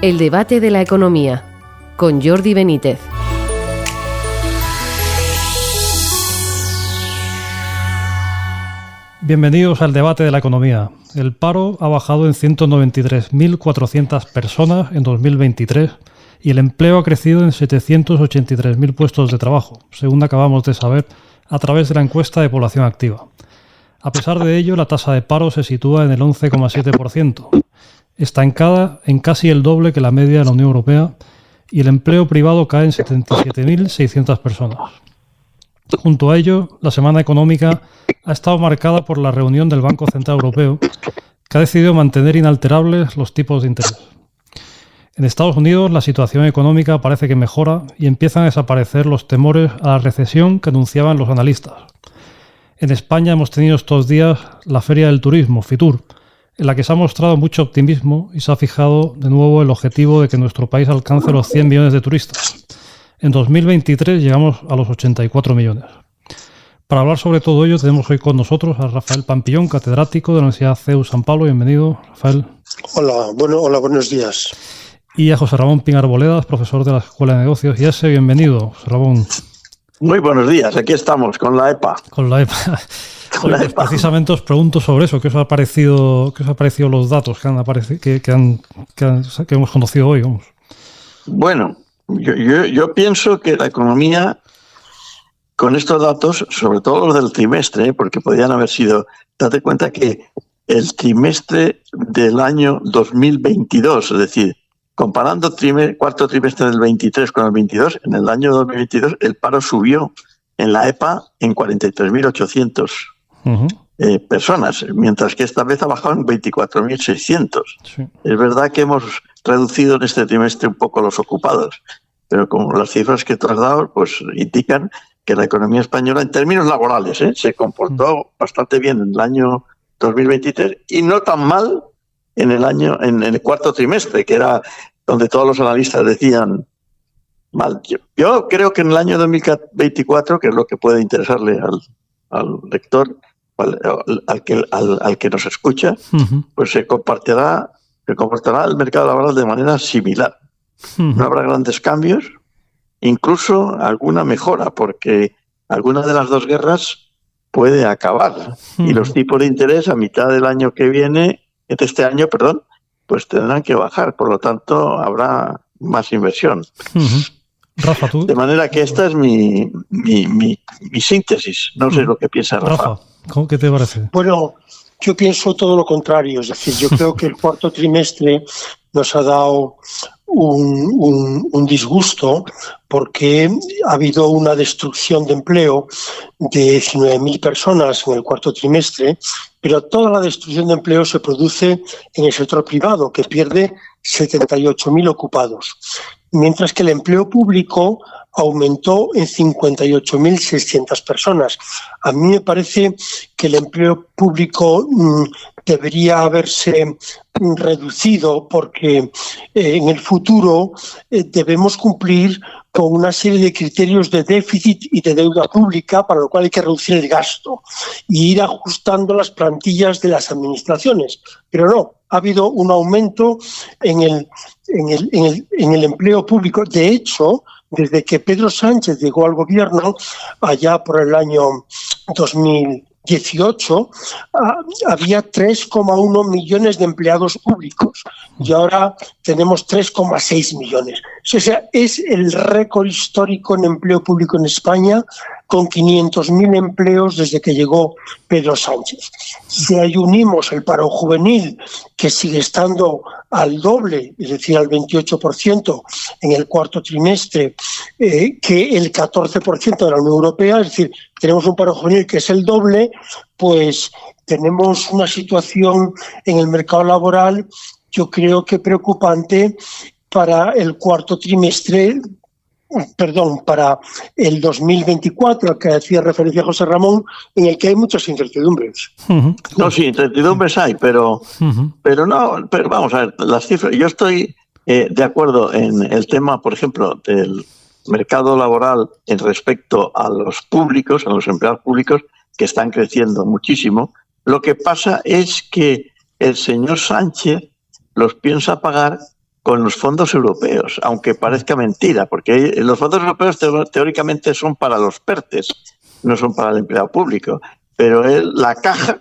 El debate de la economía, con Jordi Benítez. Bienvenidos al debate de la economía. El paro ha bajado en 193.400 personas en 2023 y el empleo ha crecido en 783.000 puestos de trabajo, según acabamos de saber a través de la encuesta de población activa. A pesar de ello, la tasa de paro se sitúa en el 11,7%, estancada en casi el doble que la media de la Unión Europea, y el empleo privado cae en 77.600 personas. Junto a ello, la semana económica ha estado marcada por la reunión del Banco Central Europeo, que ha decidido mantener inalterables los tipos de interés. En Estados Unidos, la situación económica parece que mejora y empiezan a desaparecer los temores a la recesión que anunciaban los analistas. En España hemos tenido estos días la Feria del Turismo, Fitur, en la que se ha mostrado mucho optimismo y se ha fijado de nuevo el objetivo de que nuestro país alcance los 100 millones de turistas. En 2023 llegamos a los 84 millones. Para hablar sobre todo ello tenemos hoy con nosotros a Rafael Pampillón, catedrático de la Universidad CEU San Pablo. Bienvenido, Rafael. Hola, buenos días. Y a José Ramón Pin Arboledas, profesor de la Escuela de Negocios IESE. Bienvenido, José Ramón. Muy buenos días, aquí estamos con la EPA. Con la EPA. Hoy, pues, precisamente os pregunto sobre eso. ¿Qué os ha parecido los datos que hemos conocido hoy? Vamos. Bueno, yo pienso que la economía, con estos datos, sobre todo los del trimestre, porque podrían haber sido, date cuenta que el trimestre del año 2022, es decir, comparando cuarto trimestre del 23 con el 22, en el año 2022 el paro subió en la EPA en 43.800 personas, mientras que esta vez ha bajado en 24.600. Sí. Es verdad que hemos reducido en este trimestre un poco los ocupados, pero como las cifras que tú has dado pues indican que la economía española en términos laborales se comportó bastante bien en el año 2023 y no tan mal en el cuarto trimestre, que era donde todos los analistas decían mal. Yo creo que en el año 2024, que es lo que puede interesarle al lector, al que nos escucha, pues se comportará el mercado laboral de manera similar. No habrá grandes cambios, incluso alguna mejora, porque alguna de las dos guerras puede acabar. Y los tipos de interés a mitad del año que viene, este año, pues tendrán que bajar. Por lo tanto, habrá más inversión. Rafa, ¿tú? De manera que esta es mi síntesis. No sé lo que piensa Rafa. ¿Qué te parece? Bueno, yo pienso todo lo contrario. Es decir, yo creo que el cuarto trimestre nos ha dado un disgusto porque ha habido una destrucción de empleo de 19.000 personas en el cuarto trimestre, pero toda la destrucción de empleo se produce en el sector privado, que pierde 78.000 ocupados, mientras que el empleo público aumentó en 58.600 personas. A mí me parece que el empleo público debería haberse reducido porque en el futuro debemos cumplir con una serie de criterios de déficit y de deuda pública, para lo cual hay que reducir el gasto y ir ajustando las plantillas de las administraciones. Pero no, ha habido un aumento en el empleo público. De hecho, desde que Pedro Sánchez llegó al gobierno, allá por el año 2018, había 3,1 millones de empleados públicos y ahora tenemos 3,6 millones. O sea, es el récord histórico en empleo público en España, con 500.000 empleos desde que llegó Pedro Sánchez. Si ahí unimos el paro juvenil, que sigue estando al doble, es decir, al 28% en el cuarto trimestre, que el 14% de la Unión Europea, es decir, tenemos un paro juvenil que es el doble, pues tenemos una situación en el mercado laboral, yo creo que preocupante para el cuarto trimestre, para el 2024, que hacía referencia José Ramón, en el que hay muchas incertidumbres. No, sí, incertidumbres hay, pero vamos a ver, las cifras. Yo estoy de acuerdo en el tema, por ejemplo, del mercado laboral en respecto a los públicos, a los empleados públicos, que están creciendo muchísimo. Lo que pasa es que el señor Sánchez los piensa pagar con los fondos europeos, aunque parezca mentira, porque los fondos europeos teóricamente son para los PERTES, no son para el empleado público, pero la caja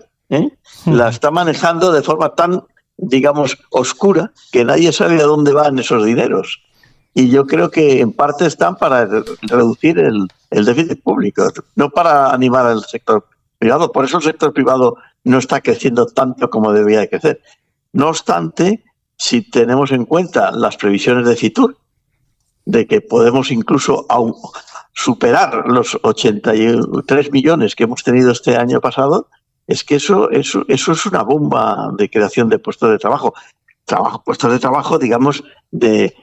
la está manejando de forma tan, digamos, oscura, que nadie sabe a dónde van esos dineros. Y yo creo que en parte están para reducir el déficit público, no para animar al sector privado. Por eso el sector privado no está creciendo tanto como debería de crecer. No obstante, si tenemos en cuenta las previsiones de Fitur, de que podemos incluso superar los 83 millones que hemos tenido este año pasado, es que eso es una bomba de creación de puestos de trabajo. Puestos de trabajo, digamos, de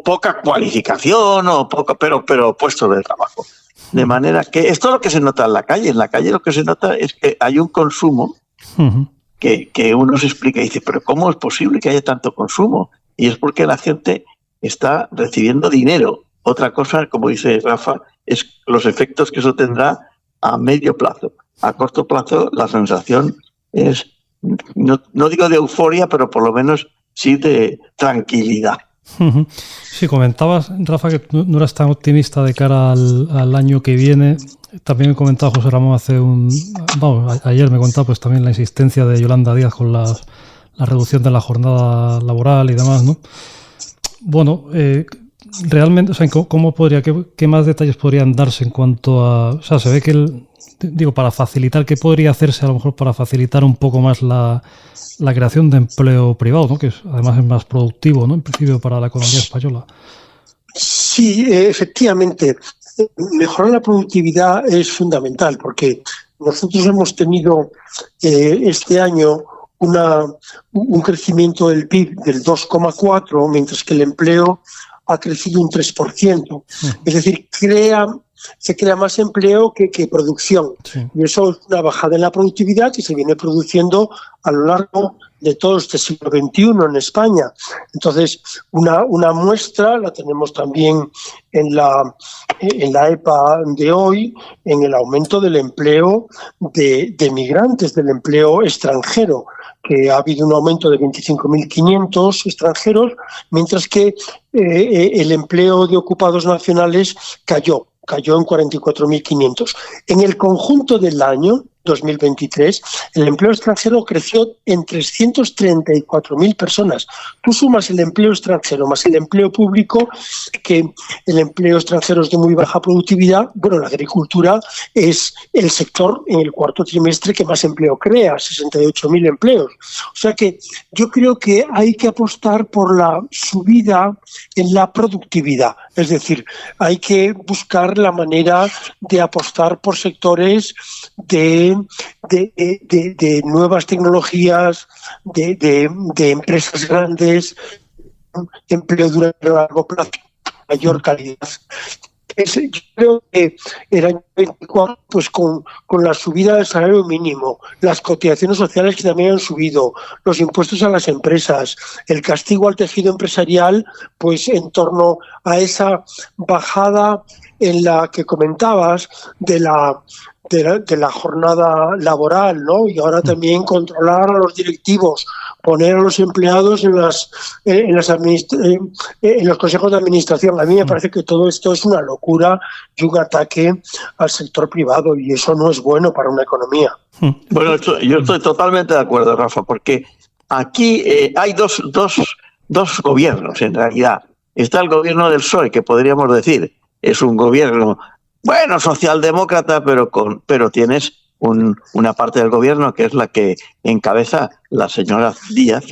poca cualificación o pero puestos de trabajo. De manera que esto es lo que se nota en la calle. En la calle lo que se nota es que hay un consumo que uno se explica y dice, pero ¿cómo es posible que haya tanto consumo? Y es porque la gente está recibiendo dinero. Otra cosa, como dice Rafa, es los efectos que eso tendrá a medio plazo. A corto plazo la sensación es, no digo de euforia, pero por lo menos sí de tranquilidad. Sí, comentabas, Rafa, que no eras tan optimista de cara al año que viene. También me comentaba José Ramón ayer me contaba pues también la insistencia de Yolanda Díaz con la reducción de la jornada laboral y demás, ¿no? Bueno, realmente, o sea, ¿cómo qué más detalles podrían darse en cuanto a, o sea, se ve que para facilitar, ¿qué podría hacerse a lo mejor para facilitar un poco más la creación de empleo privado, ¿no? Que además es más productivo, ¿no? En principio para la economía española. Sí, efectivamente. Mejorar la productividad es fundamental porque nosotros hemos tenido este año un crecimiento del PIB del 2,4%, mientras que el empleo ha crecido un 3%. Es decir, se crea más empleo que producción. Sí. Y eso es una bajada en la productividad que se viene produciendo a lo largo de todo este siglo XXI en España. Entonces, una muestra la tenemos también en la EPA de hoy, en el aumento del empleo de migrantes, del empleo extranjero, que ha habido un aumento de 25.500 extranjeros, mientras que el empleo de ocupados nacionales cayó en 44.500. En el conjunto del año 2023, el empleo extranjero creció en 334.000 personas. Tú sumas el empleo extranjero más el empleo público, que el empleo extranjero es de muy baja productividad. Bueno, la agricultura es el sector en el cuarto trimestre que más empleo crea, 68.000 empleos. O sea que yo creo que hay que apostar por la subida en la productividad. Es decir, hay que buscar la manera de apostar por sectores de nuevas tecnologías, de empresas grandes, empleo durante a largo plazo, mayor calidad. Yo creo que el año 24, pues con la subida del salario mínimo, las cotizaciones sociales que también han subido, los impuestos a las empresas, el castigo al tejido empresarial, pues en torno a esa bajada en la que comentabas de la jornada laboral, ¿no? Y ahora también controlar a los directivos, poner a los empleados en los consejos de administración. A mí me parece que todo esto es una locura y un ataque al sector privado, y eso no es bueno para una economía. Bueno, yo estoy totalmente de acuerdo, Rafa, porque aquí hay dos gobiernos, en realidad. Está el gobierno del PSOE, que podríamos decir es un gobierno, bueno, socialdemócrata, pero tienes una parte del gobierno que es la que encabeza la señora Díaz,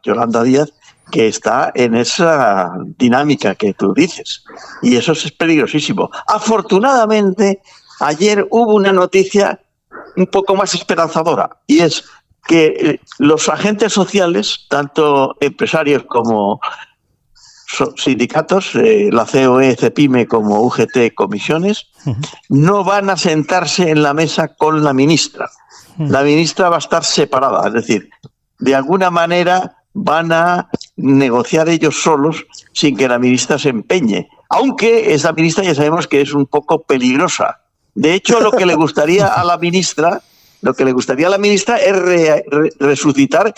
Yolanda Díaz, que está en esa dinámica que tú dices. Y eso es peligrosísimo. Afortunadamente, ayer hubo una noticia un poco más esperanzadora, y es que los agentes sociales, tanto empresarios como sindicatos, la COE, CEPIME como UGT, comisiones, no van a sentarse en la mesa con la ministra. La ministra va a estar separada, es decir, de alguna manera van a negociar ellos solos sin que la ministra se empeñe. Aunque esa ministra ya sabemos que es un poco peligrosa. De hecho, lo que le gustaría a la ministra es resucitar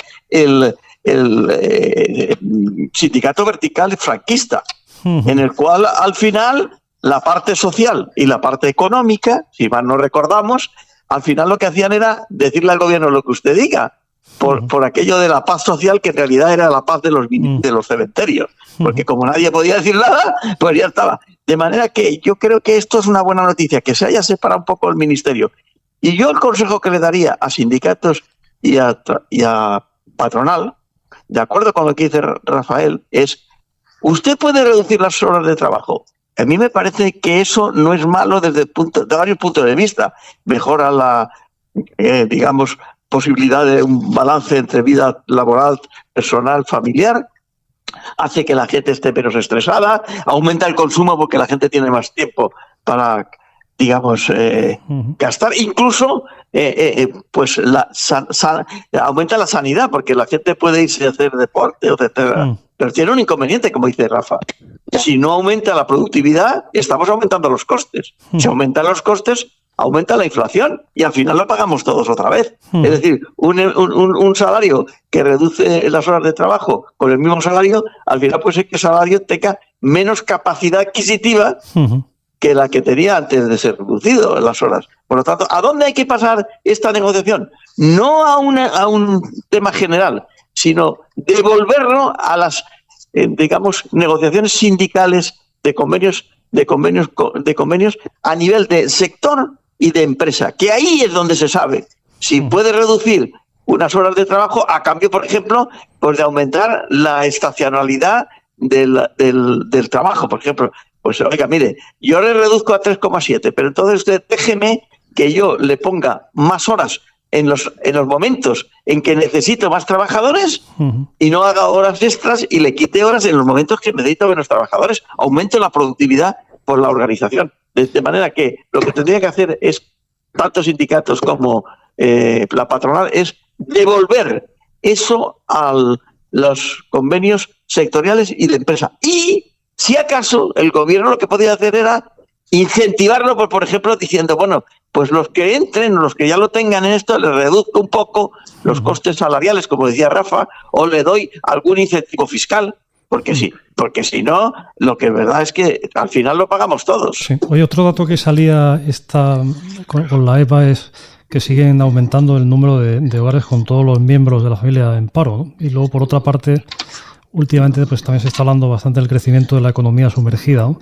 sindicato vertical franquista, en el cual al final la parte social y la parte económica, si mal no recordamos, al final lo que hacían era decirle al gobierno lo que usted diga, por aquello de la paz social, que en realidad era la paz de los cementerios, porque como nadie podía decir nada, pues ya estaba. De manera que yo creo que esto es una buena noticia, que se haya separado un poco el ministerio. Y yo el consejo que le daría a sindicatos y a patronal, de acuerdo con lo que dice Rafael, es: usted puede reducir las horas de trabajo. A mí me parece que eso no es malo de varios puntos de vista. Mejora la, digamos, posibilidad de un balance entre vida laboral, personal, familiar. Hace que la gente esté menos estresada. Aumenta el consumo porque la gente tiene más tiempo para, digamos, gastar. Incluso, pues aumenta la sanidad porque la gente puede irse a hacer deporte, etcétera. Pero tiene un inconveniente, como dice Rafa. Si no aumenta la productividad, estamos aumentando los costes. Si aumentan los costes, aumenta la inflación y al final la pagamos todos otra vez. Es decir, un salario que reduce las horas de trabajo con el mismo salario, al final puede ser que el salario tenga menos capacidad adquisitiva que la que tenía antes de ser reducido en las horas. Por lo tanto, ¿a dónde hay que pasar esta negociación? No a un tema general, sino devolverlo a las, digamos, negociaciones sindicales de convenios a nivel de sector y de empresa, que ahí es donde se sabe si puede reducir unas horas de trabajo a cambio, por ejemplo, pues de aumentar la estacionalidad del trabajo. Por ejemplo, pues oiga, mire, yo le reduzco a 3,7, pero entonces usted déjeme que yo le ponga más horas en los momentos en que necesito más trabajadores y no haga horas extras y le quite horas en los momentos que necesito menos trabajadores. Aumento la productividad por la organización. De manera que lo que tendría que hacer es, tanto sindicatos como la patronal, es devolver eso a los convenios sectoriales y de empresa. Y, si acaso, el gobierno lo que podía hacer era incentivarlo, por ejemplo, diciendo, bueno, pues los que entren, los que ya lo tengan en esto, les reduzco un poco los costes salariales, como decía Rafa, o le doy algún incentivo fiscal, porque sí, porque si no, lo que es verdad es que al final lo pagamos todos. Sí. Oye, otro dato que salía con la EPA es que siguen aumentando el número de hogares con todos los miembros de la familia en paro, ¿no? Y luego, por otra parte, últimamente pues también se está hablando bastante del crecimiento de la economía sumergida, ¿no?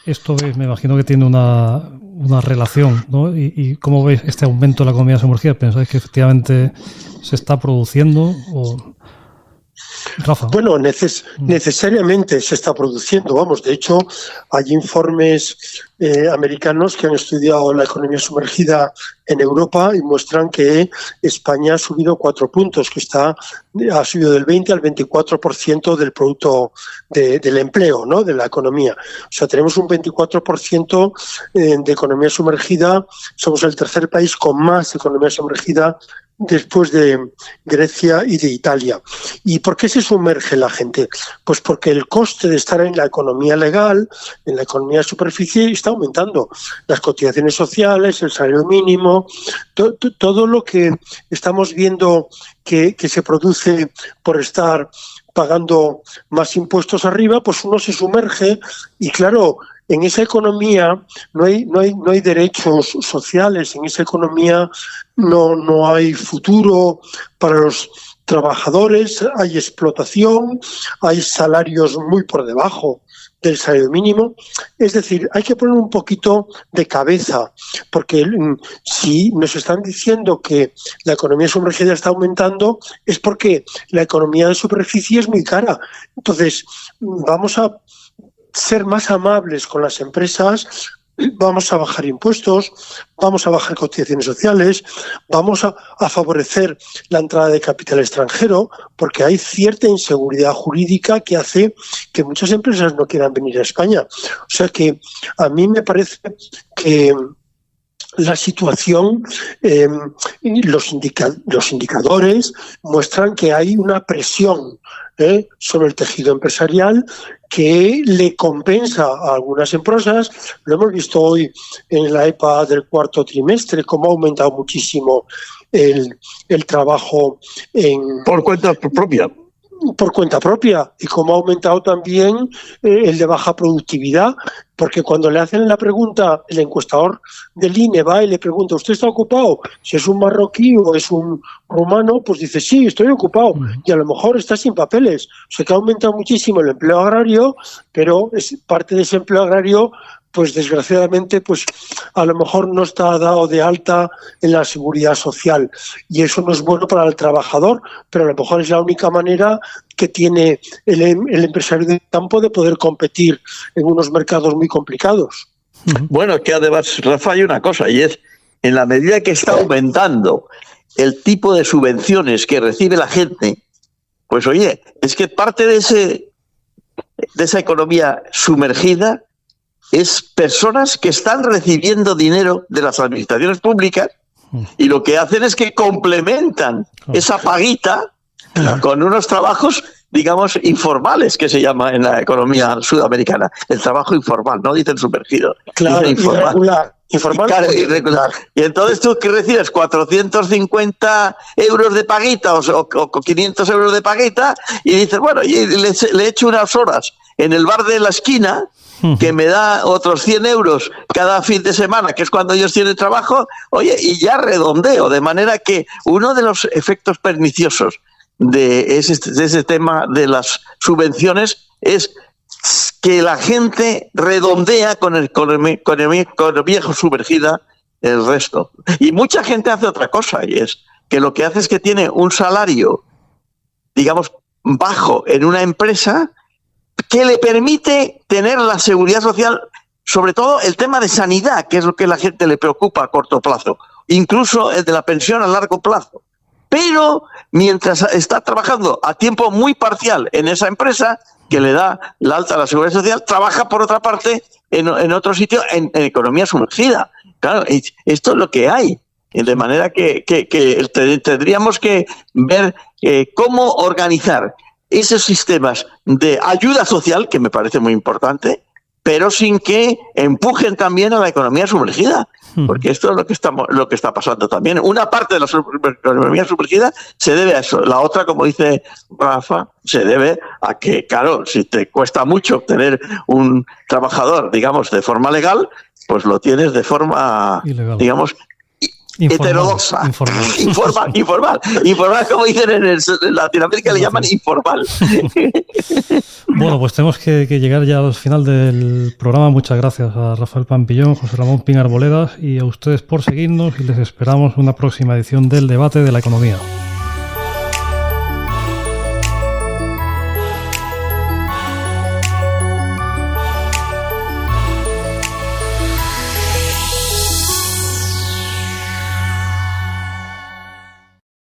Esto me imagino que tiene una relación, ¿no? ¿Y cómo veis este aumento de la economía sumergida? ¿Pensáis que efectivamente se está produciendo? Rafa. Bueno, necesariamente se está produciendo. Vamos, de hecho, hay informes americanos que han estudiado la economía sumergida en Europa y muestran que España ha subido 4 puntos, que ha subido del 20 al 24% del producto del empleo, ¿no? De la economía. O sea, tenemos un 24% de economía sumergida. Somos el tercer país con más economía sumergida después de Grecia y de Italia. ¿Y por qué se sumerge la gente? Pues porque el coste de estar en la economía legal, en la economía de superficie, está aumentando. Las cotizaciones sociales, el salario mínimo, todo lo que estamos viendo que se produce por estar pagando más impuestos arriba, pues uno se sumerge y, claro, en esa economía no hay derechos sociales, en esa economía no hay futuro para los trabajadores, hay explotación, hay salarios muy por debajo del salario mínimo. Es decir, hay que poner un poquito de cabeza, porque si nos están diciendo que la economía sumergida está aumentando, es porque la economía de superficie es muy cara. Entonces, vamos a ser más amables con las empresas, vamos a bajar impuestos, vamos a bajar cotizaciones sociales, vamos a favorecer la entrada de capital extranjero, porque hay cierta inseguridad jurídica que hace que muchas empresas no quieran venir a España. O sea que a mí me parece que la situación, los indicadores muestran que hay una presión sobre el tejido empresarial que le compensa a algunas empresas. Lo hemos visto hoy en la EPA del cuarto trimestre, cómo ha aumentado muchísimo el trabajo por cuenta propia. Por cuenta propia, y cómo ha aumentado también el de baja productividad, porque cuando le hacen la pregunta, el encuestador del INE va y le pregunta, ¿usted está ocupado? Si es un marroquí o es un rumano, pues dice, sí, estoy ocupado, y a lo mejor está sin papeles. O sea que ha aumentado muchísimo el empleo agrario, pero es parte de ese empleo agrario, pues desgraciadamente, pues a lo mejor no está dado de alta en la seguridad social, y eso no es bueno para el trabajador, pero a lo mejor es la única manera que tiene el empresario de campo de poder competir en unos mercados muy complicados. Bueno, que además, Rafa, hay una cosa, y es, en la medida que está aumentando el tipo de subvenciones que recibe la gente, pues oye, es que parte de esa economía sumergida es personas que están recibiendo dinero de las administraciones públicas y lo que hacen es que complementan esa paguita con unos trabajos, digamos, informales, que se llama en la economía sudamericana. El trabajo informal, no dicen sumergido. Claro, dicen irregular. Informal, claro, irregular. Y entonces tú que recibes 450 euros de paguita o 500 euros de paguita y dices, bueno, y le echo unas horas en el bar de la esquina que me da otros 100 euros cada fin de semana, que es cuando ellos tienen trabajo, oye, y ya redondeo, de manera que uno de los efectos perniciosos de ese tema de las subvenciones es que la gente redondea con el viejo sumergida el resto. Y mucha gente hace otra cosa, y es que lo que hace es que tiene un salario, digamos, bajo en una empresa que le permite tener la seguridad social, sobre todo el tema de sanidad, que es lo que a la gente le preocupa a corto plazo, incluso el de la pensión a largo plazo. Pero mientras está trabajando a tiempo muy parcial en esa empresa, que le da la alta a la seguridad social, trabaja por otra parte en otro sitio en economía sumergida. Claro, esto es lo que hay. De manera que tendríamos que ver cómo organizar esos sistemas de ayuda social, que me parece muy importante, pero sin que empujen también a la economía sumergida, porque esto es lo que está pasando también. Una parte de la economía sumergida se debe a eso, la otra, como dice Rafa, se debe a que, claro, si te cuesta mucho obtener un trabajador, digamos, de forma legal, pues lo tienes de forma, ilegal, digamos, heterodoxa, informal, como dicen en Latinoamérica, le llaman informal. Bueno, pues tenemos que llegar ya al final del programa. Muchas gracias a Rafael Pampillón, José Ramón Pin Arboledas y a ustedes por seguirnos, y les esperamos en una próxima edición del Debate de la Economía.